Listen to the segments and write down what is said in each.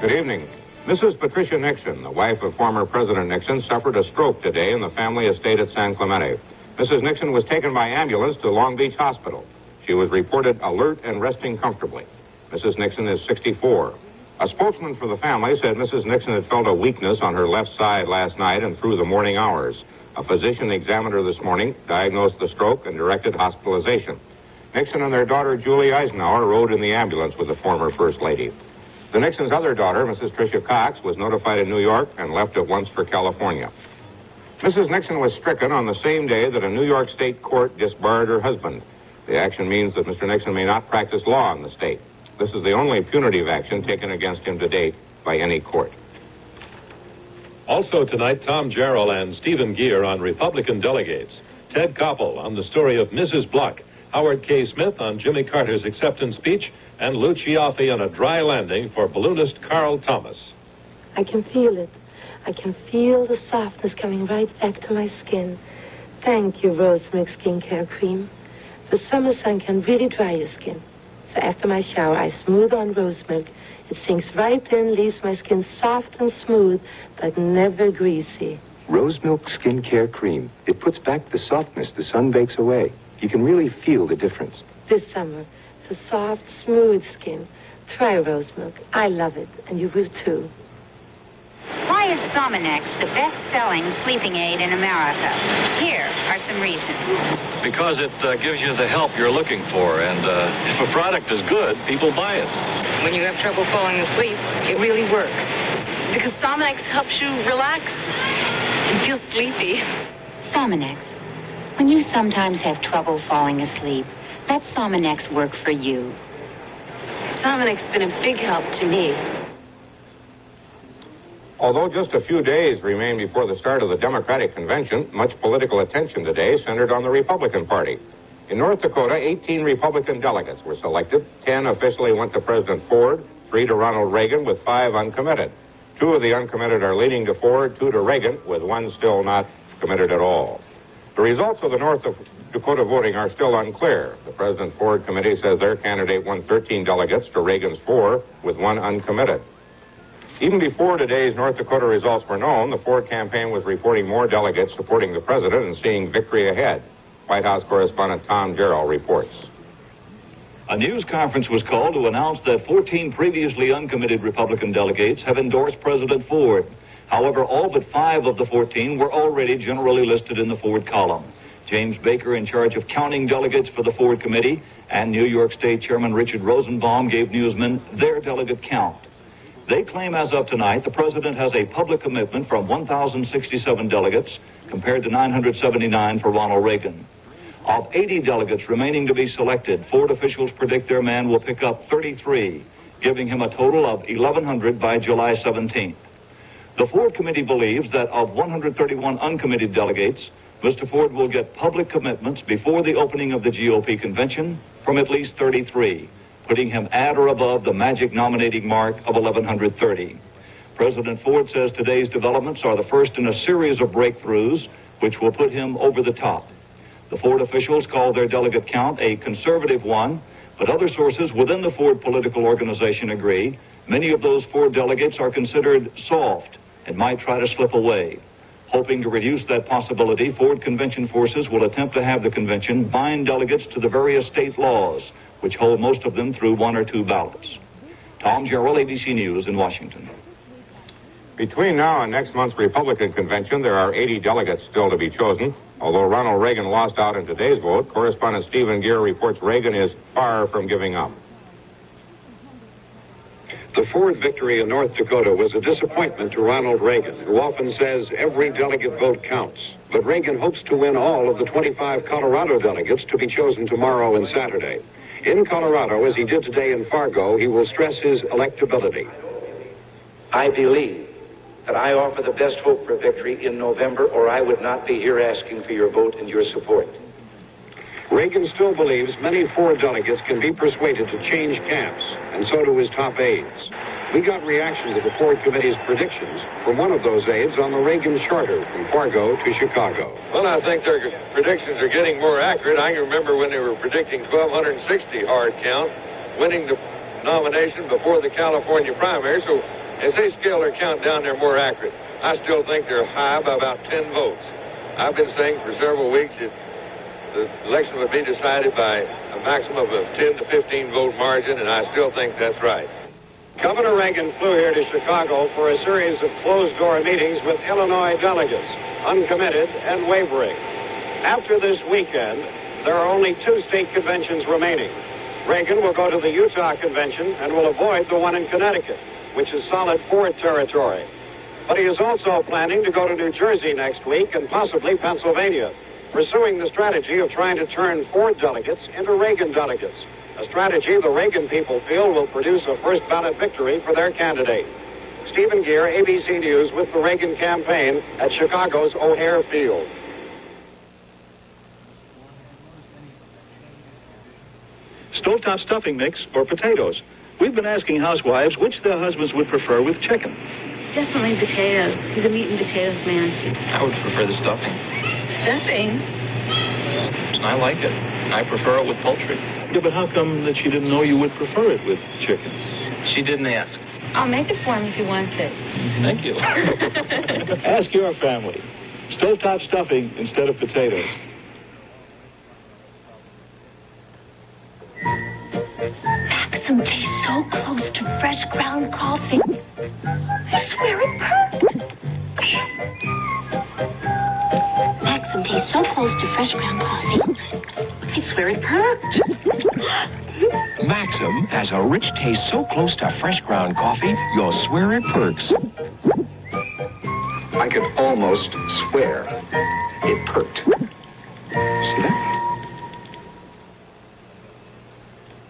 Good evening. Mrs. Patricia Nixon, the wife of former President Nixon, suffered a stroke today in the family estate at San Clemente. Mrs. Nixon was taken by ambulance to Long Beach Hospital. She was reported alert and resting comfortably. Mrs. Nixon is 64. A spokesman for the family said Mrs. Nixon had felt a weakness on her left side last night and through the morning hours. A physician examined her this morning, diagnosed the stroke, and directed hospitalization. Nixon and their daughter, Julie Eisenhower, rode in the ambulance with the former First Lady. The Nixons' other daughter, Mrs. Tricia Cox, was notified in New York and left at once for California. Mrs. Nixon was stricken on the same day that a New York state court disbarred her husband. The action means that Mr. Nixon may not practice law in the state. This is the only punitive action taken against him to date by any court. Also tonight, Tom Jarrell and Stephen Gear on Republican delegates. Ted Koppel on the story of Mrs. Bluck. Howard K. Smith on Jimmy Carter's acceptance speech, and Lou Cioffi on a dry landing for balloonist Carl Thomas. I can feel it. I can feel the softness coming right back to my skin. Thank you, Rose Milk Skincare Cream. The summer sun can really dry your skin. So after my shower, I smooth on Rose Milk. It sinks right in, leaves my skin soft and smooth, but never greasy. Rose Milk Skincare Cream. It puts back the softness the sun bakes away. You can really feel the difference. This summer, for soft, smooth skin, try Rose Milk. I love it, and you will too. Why is Sominex the best-selling sleeping aid in America? Here are some reasons. Because it gives you the help you're looking for, and if a product is good, people buy it. When you have trouble falling asleep, it really works. Because Sominex helps you relax and feel sleepy. Sominex. When you sometimes have trouble falling asleep, let Sominex work for you. Sominex has been a big help to me. Although just a few days remain before the start of the Democratic Convention, much political attention today centered on the Republican Party. In North Dakota, 18 Republican delegates were selected. 10 officially went to President Ford, 3 to Ronald Reagan, with 5 uncommitted. 2 of the uncommitted are leaning to Ford, 2 to Reagan, with 1 still not committed at all. The results of the North Dakota voting are still unclear. The President Ford Committee says their candidate won 13 delegates to Reagan's 4, with 1 uncommitted. Even before today's North Dakota results were known, the Ford campaign was reporting more delegates supporting the president and seeing victory ahead. White House correspondent Tom Jarrell reports. A news conference was called to announce that 14 previously uncommitted Republican delegates have endorsed President Ford. However, all but 5 of the 14 were already generally listed in the Ford column. James Baker, in charge of counting delegates for the Ford Committee, and New York State Chairman Richard Rosenbaum gave newsmen their delegate count. They claim as of tonight the president has a public commitment from 1,067 delegates compared to 979 for Ronald Reagan. Of 80 delegates remaining to be selected, Ford officials predict their man will pick up 33, giving him a total of 1,100 by July 17th. The Ford Committee believes that of 131 uncommitted delegates, Mr. Ford will get public commitments before the opening of the GOP convention from at least 33, putting him at or above the magic nominating mark of 1,130. President Ford says today's developments are the first in a series of breakthroughs which will put him over the top. The Ford officials call their delegate count a conservative one, but other sources within the Ford political organization agree many of those Ford delegates are considered soft and might try to slip away. Hoping to reduce that possibility, Ford convention forces will attempt to have the convention bind delegates to the various state laws, which hold most of them through 1 or 2 ballots. Tom Jarrell, ABC News in Washington. Between now and next month's Republican convention, there are 80 delegates still to be chosen. Although Ronald Reagan lost out in today's vote, correspondent Stephen Gear reports Reagan is far from giving up. The Ford victory in North Dakota was a disappointment to Ronald Reagan, who often says every delegate vote counts. But Reagan hopes to win all of the 25 Colorado delegates to be chosen tomorrow and Saturday. In Colorado, as he did today in Fargo, he will stress his electability. I believe that I offer the best hope for victory in November, or I would not be here asking for your vote and your support. Reagan still believes many Ford delegates can be persuaded to change camps, and so do his top aides. We got reaction to the Ford Committee's predictions from one of those aides on the Reagan charter from Fargo to Chicago. Well, I think their predictions are getting more accurate. I can remember when they were predicting 1,260 hard count, winning the nomination before the California primary. So As they scale their count down, they're more accurate. I still think they're high by about 10 votes. I've been saying for several weeks that the election would be decided by a maximum of 10 to 15 vote margin, and I still think that's right. Governor Reagan flew here to Chicago for a series of closed-door meetings with Illinois delegates, uncommitted and wavering. After this weekend, there are only 2 state conventions remaining. Reagan will go to the Utah convention and will avoid the one in Connecticut, which is solid Ford territory. But he is also planning to go to New Jersey next week and possibly Pennsylvania, pursuing the strategy of trying to turn Ford delegates into Reagan delegates, a strategy the Reagan people feel will produce a first ballot victory for their candidate. Stephen Gear, ABC News, with the Reagan campaign at Chicago's O'Hare Field. Stovetop stuffing mix or potatoes? We've been asking housewives which their husbands would prefer with chicken. Definitely potatoes. He's a meat and potatoes man. I would prefer the stuffing. Stuffing? I like it. I prefer it with poultry. Yeah, but how come that she didn't know you would prefer it with chicken? She didn't ask. I'll make it for him if he wants it. Thank you. Ask your family. Stovetop stuffing instead of potatoes. Maxim tastes so close to fresh ground coffee. I swear it perfect. Maxim tastes so close to fresh ground coffee. I swear it perfect. Maxim has a rich taste so close to fresh ground coffee, you'll swear it perks. I could almost swear it perked. See that?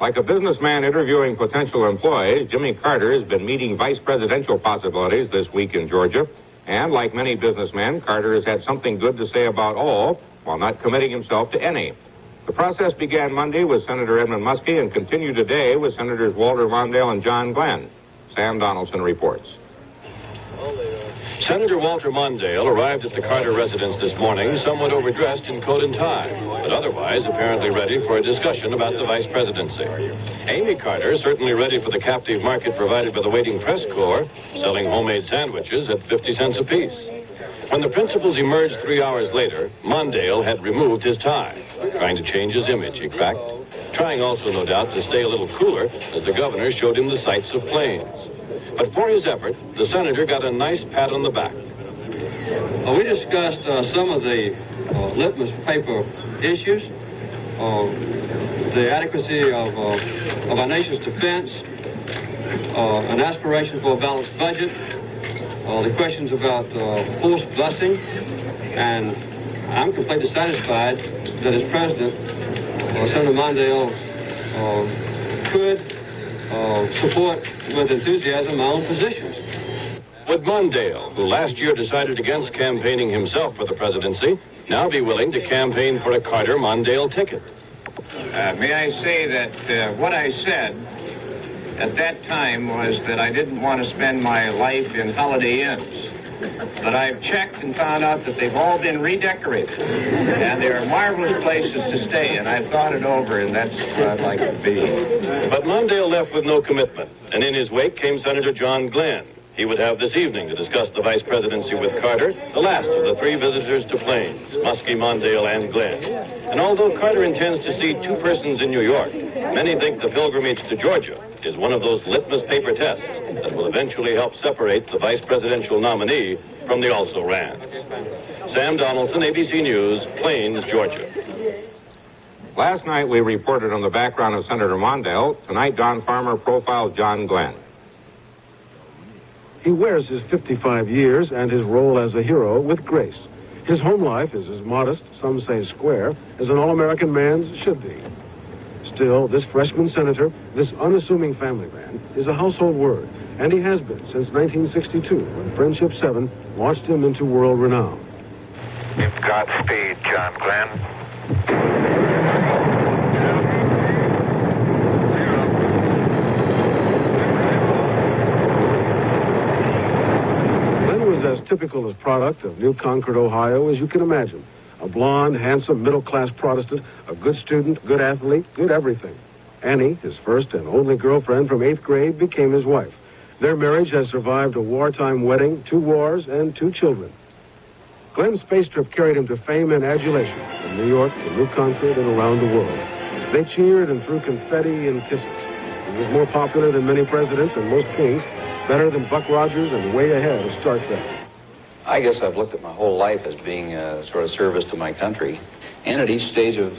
Like a businessman interviewing potential employees, Jimmy Carter has been meeting vice presidential possibilities this week in Georgia. And like many businessmen, Carter has had something good to say about all while not committing himself to any. The process began Monday with Senator Edmund Muskie and continued today with Senators Walter Mondale and John Glenn. Sam Donaldson reports. Senator Walter Mondale arrived at the Carter residence this morning somewhat overdressed in coat and tie, but otherwise apparently ready for a discussion about the vice presidency. Amy Carter certainly ready for the captive market provided by the waiting press corps, selling homemade sandwiches at 50 cents apiece. When the principals emerged 3 hours later, Mondale had removed his tie, trying to change his image, he cracked, trying also, no doubt, to stay a little cooler as the governor showed him the sights of Plains. But for his effort, the senator got a nice pat on the back. We discussed some of the litmus paper issues, the adequacy of our nation's defense, an aspiration for a balanced budget, the questions about forced busing, and I'm completely satisfied that as president, Senator Mondale could support with enthusiasm my own positions. Would Mondale, who last year decided against campaigning himself for the presidency, now be willing to campaign for a Carter-Mondale ticket? May I say that what I said at that time was that I didn't want to spend my life in Holiday Inns. But I've checked and found out that they've all been redecorated. And they're marvelous places to stay, and I've thought it over, and that's where I'd like to be. But Mondale left with no commitment, and in his wake came Senator John Glenn. He would have this evening to discuss the vice presidency with Carter, the last of the 3 visitors to Plains, Muskie, Mondale, and Glenn. And although Carter intends to see 2 persons in New York, many think the pilgrimage to Georgia is one of those litmus paper tests that will eventually help separate the vice presidential nominee from the also-rans. Sam Donaldson, ABC News, Plains, Georgia. Last night we reported on the background of Senator Mondale. Tonight, Don Farmer profiled John Glenn. He wears his 55 years and his role as a hero with grace. His home life is as modest, some say square, as an all-American man's should be. Still, this freshman senator, this unassuming family man, is a household word, and he has been since 1962, when Friendship 7 launched him into world renown. Godspeed, John Glenn. As typical as product of New Concord, Ohio, as you can imagine. A blonde, handsome, middle-class Protestant, a good student, good athlete, good everything. Annie, his first and only girlfriend from 8th grade, became his wife. Their marriage has survived a wartime wedding, 2 wars, and 2 children. Glenn's space trip carried him to fame and adulation from New York to New Concord and around the world. They cheered and threw confetti and kisses. He was more popular than many presidents and most kings, better than Buck Rogers, and way ahead of Star Trek. I guess I've looked at my whole life as being a sort of service to my country. And at each stage of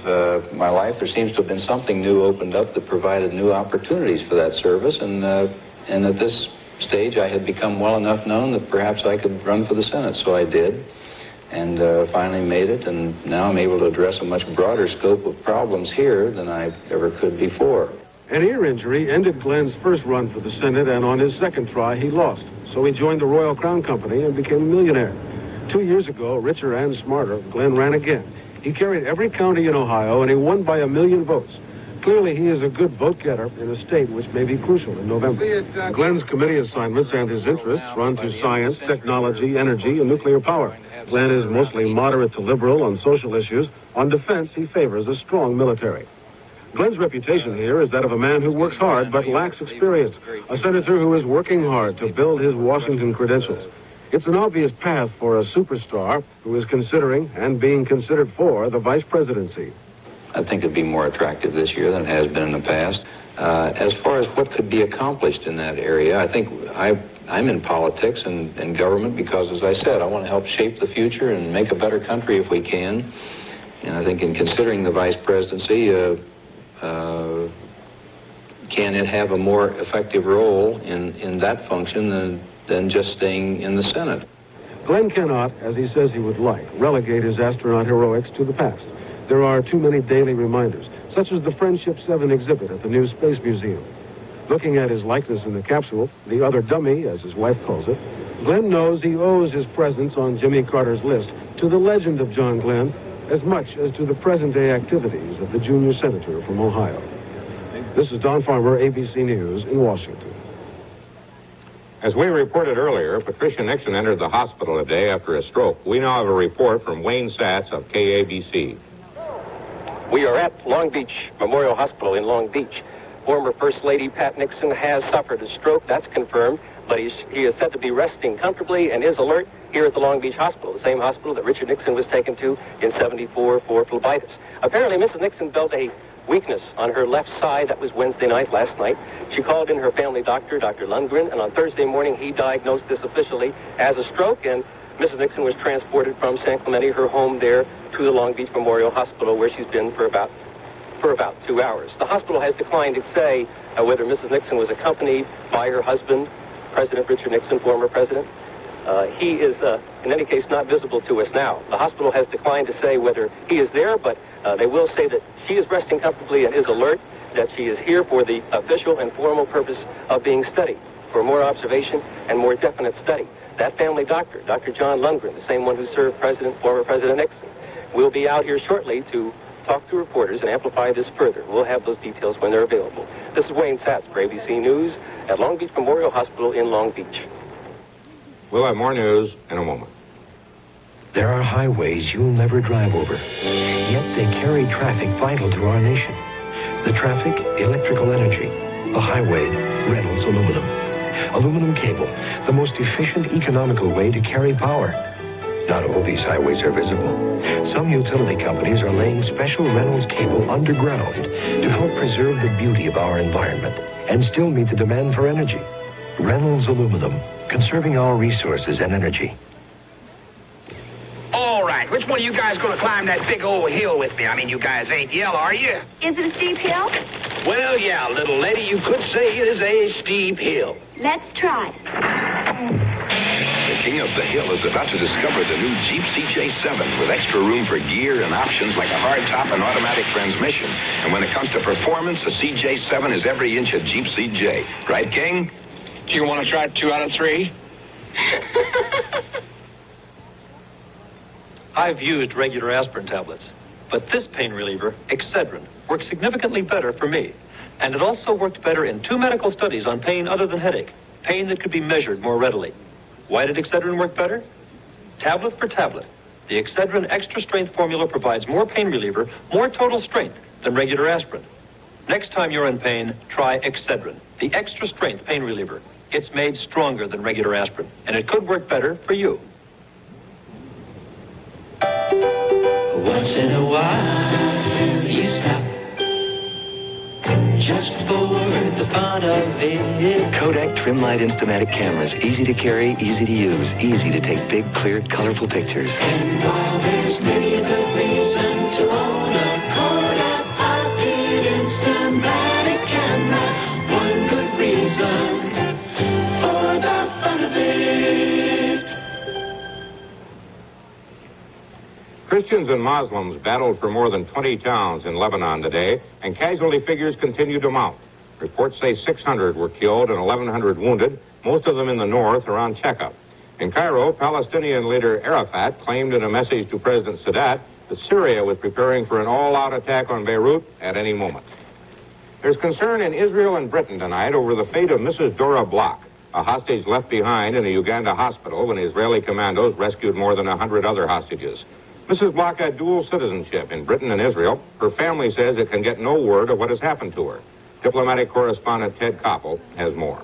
my life, there seems to have been something new opened up that provided new opportunities for that service. And at this stage, I had become well enough known that perhaps I could run for the Senate. So I did, and finally made it. And now I'm able to address a much broader scope of problems here than I ever could before. An ear injury ended Glenn's first run for the Senate, and on his second try, he lost. So he joined the Royal Crown Company and became a millionaire. 2 years ago, richer and smarter, Glenn ran again. He carried every county in Ohio, and he won by 1 million votes. Clearly, he is a good vote-getter in a state which may be crucial in November. Glenn's committee assignments and his interests run to science, technology, energy, and nuclear power. Glenn is mostly moderate to liberal on social issues. On defense, he favors a strong military. Glenn's reputation here is that of a man who works hard but lacks experience, a senator who is working hard to build his Washington credentials. It's an obvious path for a superstar who is considering and being considered for the vice presidency. I think it'd be more attractive this year than it has been in the past. As far as what could be accomplished in that area, I think I'm in politics and government because, as I said, I want to help shape the future and make a better country if we can. And I think in considering the vice presidency, can it have a more effective role in that function than just staying in the Senate? Glenn cannot, as he says he would like, relegate his astronaut heroics to the past. There are too many daily reminders, such as the Friendship 7 exhibit at the new Space Museum. Looking at his likeness in the capsule, the other dummy, as his wife calls it, Glenn knows he owes his presence on Jimmy Carter's list to the legend of John Glenn as much as to the present-day activities of the junior senator from Ohio. This is Don Farmer, ABC News in Washington. As we reported earlier, Patricia Nixon entered the hospital today after a stroke. We now have a report from Wayne Satz of KABC. We are at Long Beach Memorial Hospital in Long Beach. Former First Lady Pat Nixon has suffered a stroke, that's confirmed, but he is said to be resting comfortably and is alert here at the Long Beach Hospital, the same hospital that Richard Nixon was taken to in '74 for phlebitis. Apparently, Mrs. Nixon felt a weakness on her left side. That was Wednesday night, last night. She called in her family doctor, Dr. Lundgren, and on Thursday morning, he diagnosed this officially as a stroke, and Mrs. Nixon was transported from San Clemente, her home there, to the Long Beach Memorial Hospital, where she's been for about 2 hours. The hospital has declined to say whether Mrs. Nixon was accompanied by her husband, President Richard Nixon, former president. He is, in any case, not visible to us now. The hospital has declined to say whether he is there, but they will say that she is resting comfortably and is alert, that she is here for the official and formal purpose of being studied, for more observation and more definite study. That family doctor, Dr. John Lundgren, the same one who served former President Nixon, will be out here shortly to talk to reporters and amplify this further. We'll have those details when they're available. This is Wayne Satz for ABC News at Long Beach Memorial Hospital in Long Beach. We'll have more news in a moment. There are highways you'll never drive over, yet they carry traffic vital to our nation. The traffic, electrical energy. The highway, Reynolds Aluminum. Aluminum cable, the most efficient, economical way to carry power. Not all these highways are visible. Some utility companies are laying special Reynolds cable underground to help preserve the beauty of our environment and still meet the demand for energy. Reynolds Aluminum, conserving our resources and energy. All right, which one of you guys gonna climb that big old hill with me? I mean, you guys ain't yellow, are you? Is it a steep hill? Well, yeah, little lady, you could say it is a steep hill. Let's try. The king of the hill is about to discover the new Jeep CJ7 with extra room for gear and options like a hardtop and automatic transmission. And when it comes to performance, the CJ7 is every inch a Jeep CJ. Right, King? Do you want to try 2 out of 3? I've used regular aspirin tablets, but this pain reliever, Excedrin, works significantly better for me. And it also worked better in 2 medical studies on pain other than headache, pain that could be measured more readily. Why did Excedrin work better? Tablet for tablet, the Excedrin Extra Strength formula provides more pain reliever, more total strength than regular aspirin. Next time you're in pain, try Excedrin, the Extra Strength pain reliever. It's made stronger than regular aspirin, and it could work better for you. Once in a while, you stop just for the fun of it. Kodak Trimlight Instamatic cameras. Easy to carry, easy to use, easy to take big, clear, colorful pictures. And while there's many good reasons to own a Kodak Pocket Instamatic camera, one good reason for the fun of it. Christians and Muslims battled for more than 20 towns in Lebanon today, and casualty figures continue to mount. Reports say 600 were killed and 1,100 wounded, most of them in the north around Checka. In Cairo, Palestinian leader Arafat claimed in a message to President Sadat that Syria was preparing for an all-out attack on Beirut at any moment. There's concern in Israel and Britain tonight over the fate of Mrs. Dora Bloch, a hostage left behind in a Uganda hospital when Israeli commandos rescued more than 100 other hostages. Mrs. Bloch had dual citizenship in Britain and Israel. Her family says it can get no word of what has happened to her. Diplomatic correspondent Ted Koppel has more.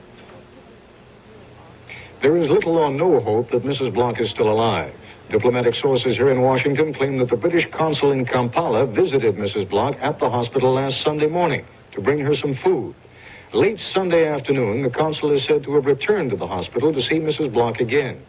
There is little or no hope that Mrs. Bloch is still alive. Diplomatic sources here in Washington claim that the British consul in Kampala visited Mrs. Bloch at the hospital last Sunday morning to bring her some food. Late Sunday afternoon, the consul is said to have returned to the hospital to see Mrs. Bloch again.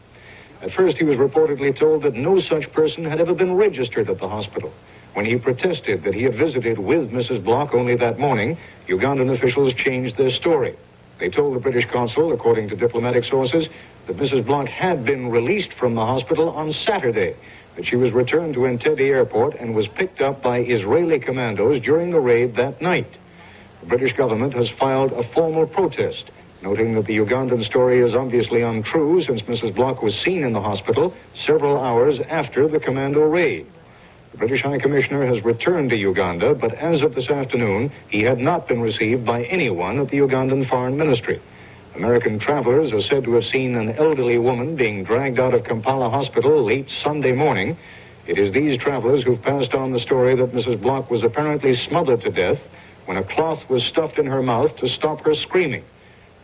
At first, he was reportedly told that no such person had ever been registered at the hospital. When he protested that he had visited with Mrs. Bloch only that morning, Ugandan officials changed their story. They told the British consul, according to diplomatic sources, that Mrs. Bloch had been released from the hospital on Saturday, that she was returned to Entebbe Airport and was picked up by Israeli commandos during the raid that night. The British government has filed a formal protest, noting that the Ugandan story is obviously untrue since Mrs. Bloch was seen in the hospital several hours after the commando raid. The British High Commissioner has returned to Uganda, but as of this afternoon, he had not been received by anyone at the Ugandan Foreign Ministry. American travelers are said to have seen an elderly woman being dragged out of Kampala Hospital late Sunday morning. It is these travelers who've passed on the story that Mrs. Bloch was apparently smothered to death when a cloth was stuffed in her mouth to stop her screaming.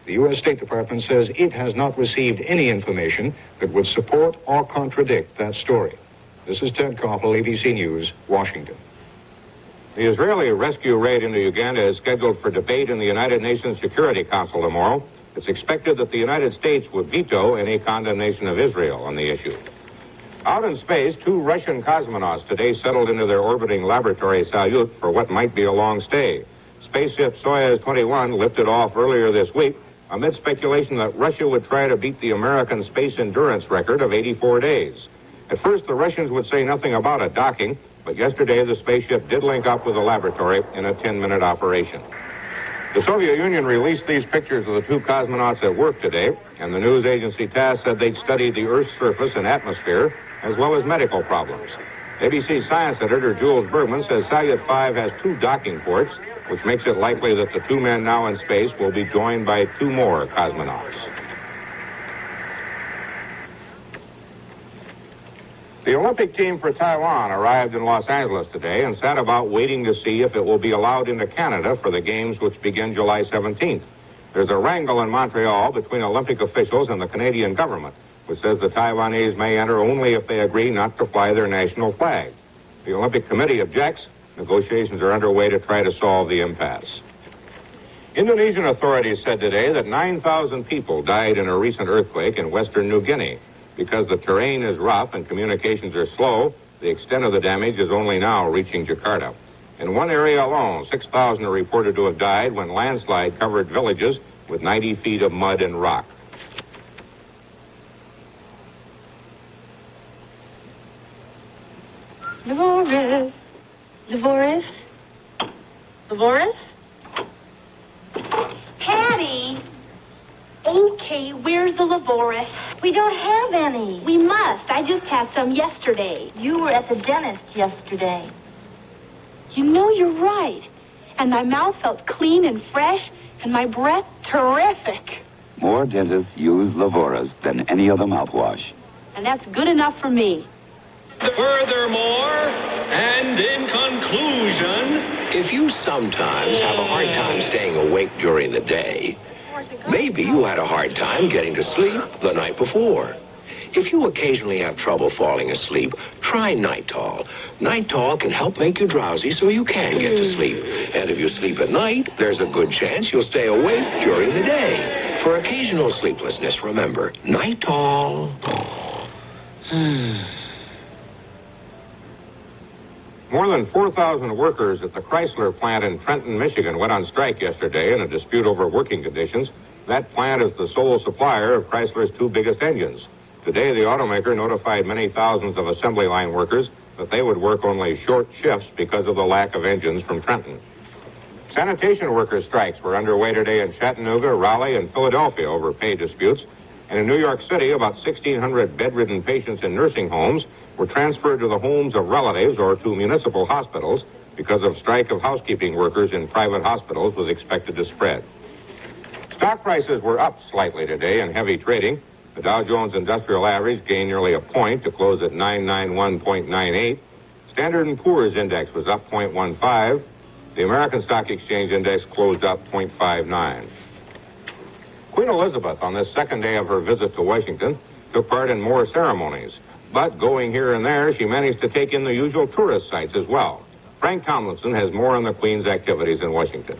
The U.S. State Department says it has not received any information that would support or contradict that story. This is Ted Koppel, ABC News, Washington. The Israeli rescue raid into Uganda is scheduled for debate in the United Nations Security Council tomorrow. It's expected that the United States would veto any condemnation of Israel on the issue. Out in space, 2 Russian cosmonauts today settled into their orbiting laboratory Salyut for what might be a long stay. Spaceship Soyuz 21 lifted off earlier this week amid speculation that Russia would try to beat the American space endurance record of 84 days. At first, the Russians would say nothing about a docking, but yesterday the spaceship did link up with the laboratory in a 10-minute operation. The Soviet Union released these pictures of the 2 cosmonauts at work today, and the news agency TASS said they'd studied the Earth's surface and atmosphere, as well as medical problems. ABC science editor Jules Bergman says Salyut 5 has 2 docking ports, which makes it likely that the 2 men now in space will be joined by 2 more cosmonauts. The Olympic team for Taiwan arrived in Los Angeles today and sat about waiting to see if it will be allowed into Canada for the games which begin July 17th. There's a wrangle in Montreal between Olympic officials and the Canadian government, which says the Taiwanese may enter only if they agree not to fly their national flag. The Olympic Committee objects. Negotiations are underway to try to solve the impasse. Indonesian authorities said today that 9,000 people died in a recent earthquake in western New Guinea. Because the terrain is rough and communications are slow, the extent of the damage is only now reaching Jakarta. In one area alone, 6,000 are reported to have died when landslide covered villages with 90 feet of mud and rock. Levoris. Levoris? Levoris? Patty! Okay, where's the Levoris? We don't have any. We must. I just had some yesterday. You were at the dentist yesterday. You know, you're right. And my mouth felt clean and fresh, and my breath terrific. More dentists use Levoris than any other mouthwash. And that's good enough for me. Furthermore, and in conclusion, if you sometimes have a hard time staying awake during the day, Maybe you had a hard time getting to sleep the night before. If you occasionally have trouble falling asleep, try Nitol. Nitol can help make you drowsy so you can get to sleep. And if you sleep at night, there's a good chance you'll stay awake during the day. For occasional sleeplessness, remember, Nitol. More than 4,000 workers at the Chrysler plant in Trenton, Michigan went on strike yesterday in a dispute over working conditions. That plant is the sole supplier of Chrysler's two biggest engines. Today, the automaker notified many thousands of assembly line workers that they would work only short shifts because of the lack of engines from Trenton. Sanitation workers' strikes were underway today in Chattanooga, Raleigh, and Philadelphia over pay disputes. And in New York City, about 1,600 bedridden patients in nursing homes were transferred to the homes of relatives or to municipal hospitals because of strike of housekeeping workers in private hospitals was expected to spread. Stock prices were up slightly today in heavy trading. The Dow Jones Industrial Average gained nearly a point to close at 991.98. Standard & Poor's Index was up 0.15. The American Stock Exchange Index closed up 0.59. Queen Elizabeth, on this second day of her visit to Washington, took part in more ceremonies. But going here and there, she managed to take in the usual tourist sites as well. Frank Tomlinson has more on the Queen's activities in Washington.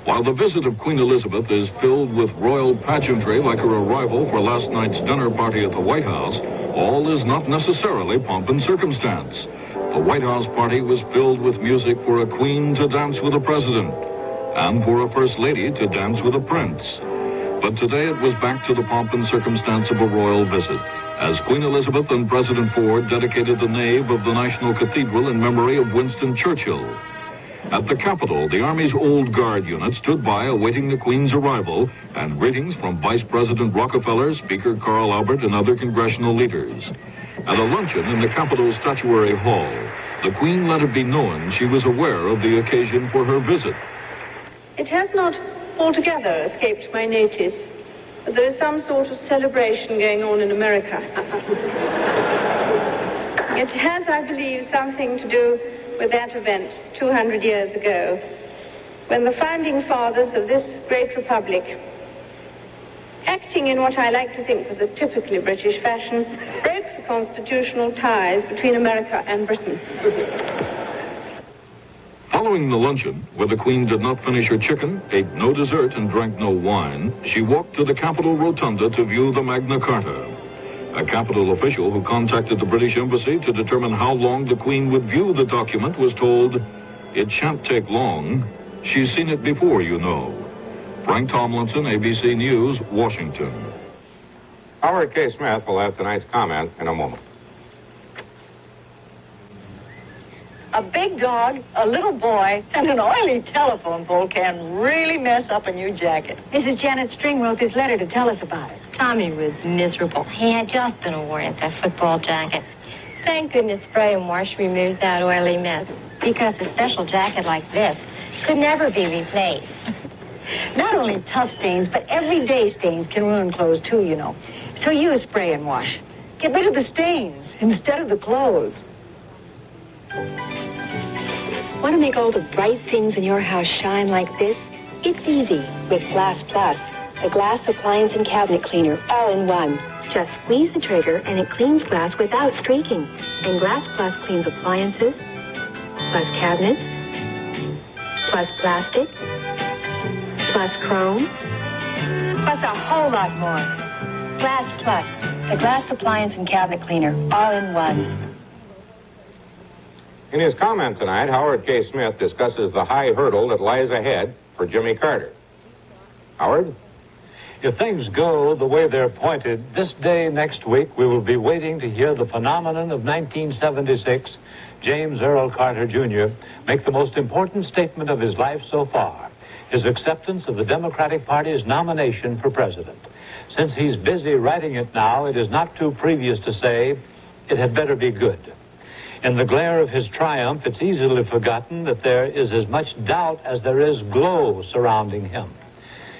While the visit of Queen Elizabeth is filled with royal pageantry like her arrival for last night's dinner party at the White House, all is not necessarily pomp and circumstance. The White House party was filled with music for a queen to dance with a president and for a first lady to dance with a prince. But today it was back to the pomp and circumstance of a royal visit, as Queen Elizabeth and President Ford dedicated the nave of the National Cathedral in memory of Winston Churchill. At the Capitol, the Army's Old Guard unit stood by awaiting the Queen's arrival and greetings from Vice President Rockefeller, Speaker Carl Albert, and other congressional leaders. At a luncheon in the Capitol Statuary Hall, the Queen let it be known she was aware of the occasion for her visit. It has not altogether escaped my notice that there is some sort of celebration going on in America. It has, I believe, something to do with that event 200 years ago, when the founding fathers of this great republic, acting in what I like to think was a typically British fashion, broke the constitutional ties between America and Britain. Following the luncheon, where the Queen did not finish her chicken, ate no dessert, and drank no wine, she walked to the Capitol Rotunda to view the Magna Carta. A Capitol official who contacted the British Embassy to determine how long the Queen would view the document was told, "It shan't take long. She's seen it before, you know." Frank Tomlinson, ABC News, Washington. Howard K. Smith will have tonight's comment in a moment. A big dog, a little boy, and an oily telephone pole can really mess up a new jacket. Mrs. Janet String wrote this letter to tell us about it. Tommy was miserable. He had just been awarded that football jacket. Thank goodness Spray and Wash removed that oily mess, because a special jacket like this could never be replaced. Not only tough stains, but everyday stains can ruin clothes too, you know. So use Spray and Wash. Get rid of the stains instead of the clothes. Want to make all the bright things in your house shine like this? It's easy with Glass Plus, the glass appliance and cabinet cleaner, all in one. Just squeeze the trigger and it cleans glass without streaking. And Glass Plus cleans appliances, plus cabinets, plus plastic, plus chrome, plus a whole lot more. Glass Plus, the glass appliance and cabinet cleaner, all in one. In his comment tonight, Howard K. Smith discusses the high hurdle that lies ahead for Jimmy Carter. Howard? If things go the way they're pointed, this day next week we will be waiting to hear the phenomenon of 1976, James Earl Carter Jr., make the most important statement of his life so far, his acceptance of the Democratic Party's nomination for president. Since he's busy writing it now, it is not too previous to say it had better be good. In the glare of his triumph, it's easily forgotten that there is as much doubt as there is glow surrounding him.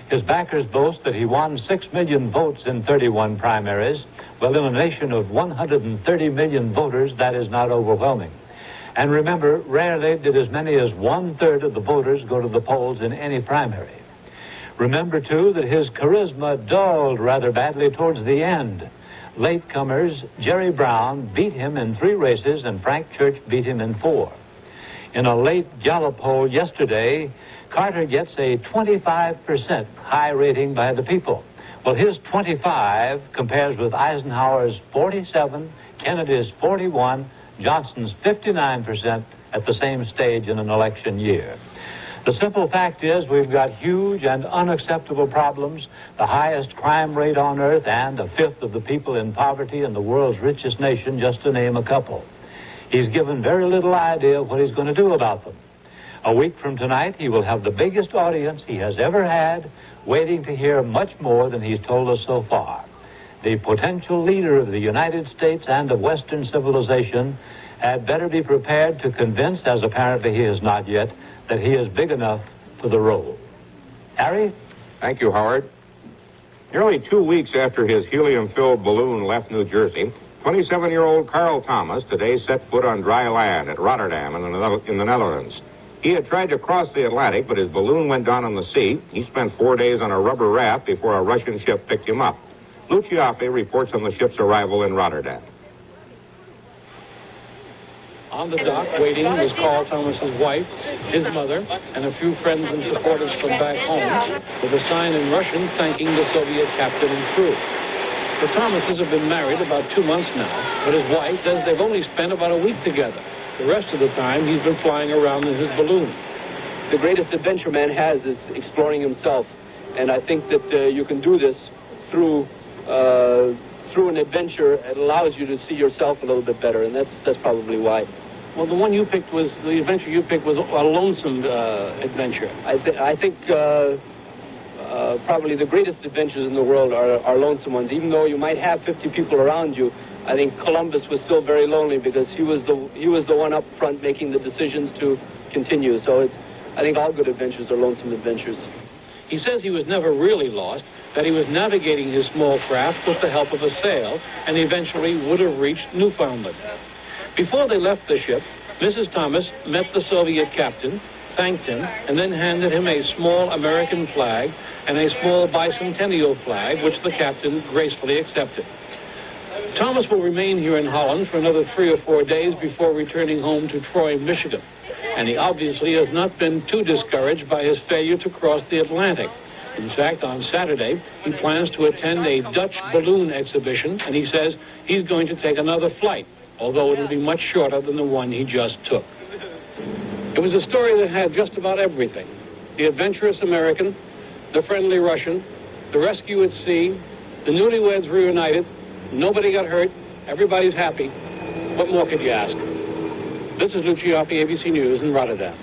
His backers boast that he won 6 million votes in 31 primaries. Well, in a nation of 130 million voters, that is not overwhelming. And remember, rarely did as many as 1/3 of the voters go to the polls in any primary. Remember, too, that his charisma dulled rather badly towards the end. Latecomers Jerry Brown beat him in 3 races, and Frank Church beat him in 4. In a late Gallup poll yesterday, Carter gets a 25% high rating by the people. Well, his 25 compares with Eisenhower's 47, Kennedy's 41, Johnson's 59% at the same stage in an election year. The simple fact is we've got huge and unacceptable problems, the highest crime rate on earth, and 1/5 of the people in poverty in the world's richest nation, just to name a couple. He's given very little idea of what he's going to do about them. A week from tonight, he will have the biggest audience he has ever had, waiting to hear much more than he's told us so far. The potential leader of the United States and of Western civilization had better be prepared to convince, as apparently he is not yet, that he is big enough for the role. Harry? Thank you, Howard. Nearly 2 weeks after his helium-filled balloon left New Jersey, 27-year-old Carl Thomas today set foot on dry land at Rotterdam in the Netherlands. He had tried to cross the Atlantic, but his balloon went down in the sea. He spent 4 days on a rubber raft before a Russian ship picked him up. Lou Chiaffi reports on the ship's arrival in Rotterdam. On the dock, waiting, was Carl Thomas's wife, his mother, and a few friends and supporters from back home, with a sign in Russian thanking the Soviet captain and crew. The Thomases have been married about 2 months now, but his wife says they've only spent about a week together. The rest of the time, he's been flying around in his balloon. The greatest adventure man has is exploring himself, and I think that you can do this through an adventure. It allows you to see yourself a little bit better, and that's probably why. Well, the adventure you picked was a lonesome adventure. I think probably the greatest adventures in the world are lonesome ones. Even though you might have 50 people around you, I think Columbus was still very lonely because he was the one up front making the decisions to continue. So I think all good adventures are lonesome adventures. He says he was never really lost, that he was navigating his small craft with the help of a sail, and eventually would have reached Newfoundland. Before they left the ship, Mrs. Thomas met the Soviet captain, thanked him, and then handed him a small American flag and a small bicentennial flag, which the captain gracefully accepted. Thomas will remain here in Holland for another 3 or 4 days before returning home to Troy, Michigan. And he obviously has not been too discouraged by his failure to cross the Atlantic. In fact, on Saturday, he plans to attend a Dutch balloon exhibition, and he says he's going to take another flight, although it'll be much shorter than the one he just took. It was a story that had just about everything. The adventurous American, the friendly Russian, the rescue at sea, the newlyweds reunited, nobody got hurt, everybody's happy. What more could you ask? This is Lou Chiaffi, ABC News in Rotterdam.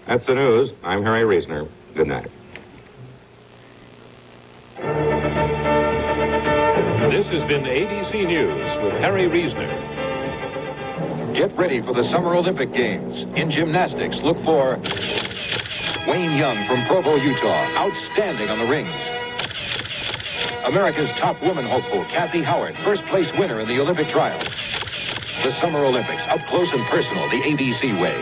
That's the news. I'm Harry Reasoner. Good night. This has been ABC News with Harry Reasoner. Get ready for the Summer Olympic Games. In gymnastics, look for Wayne Young from Provo, Utah. Outstanding on the rings. America's top woman hopeful, Kathy Howard, first place winner in the Olympic trials. The Summer Olympics, up close and personal, the ABC way.